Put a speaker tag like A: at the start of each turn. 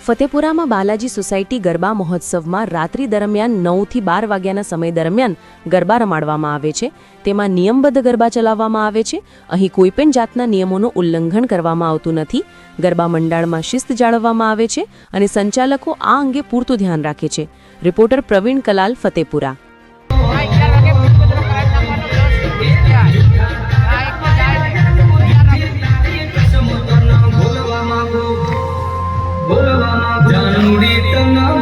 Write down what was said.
A: ફતેપુરામાં Balaji society garba મહોત્સવમાં રાત્રિ દરમિયાન 9 થી 12 વાગ્યાના સમય દરમિયાન ગરબા રમાડવામાં આવે છે। તેમાં નિયમબદ્ધ ગરબા ચલાવવામાં આવે છે। અહીં કોઈપણ જાતના નિયમોનું ઉલ્લંઘન કરવામાં આવતું નથી। ગરબા મંડળમાં શિસ્ત જાળવવામાં આવે છે અને સંચાલકો આ અંગે પૂરતું ધ્યાન રાખે છે। રિપોર્ટર પ્રવીણ કલાલ, ફતેપુરા।
B: બોલવામાં જાણુડી તના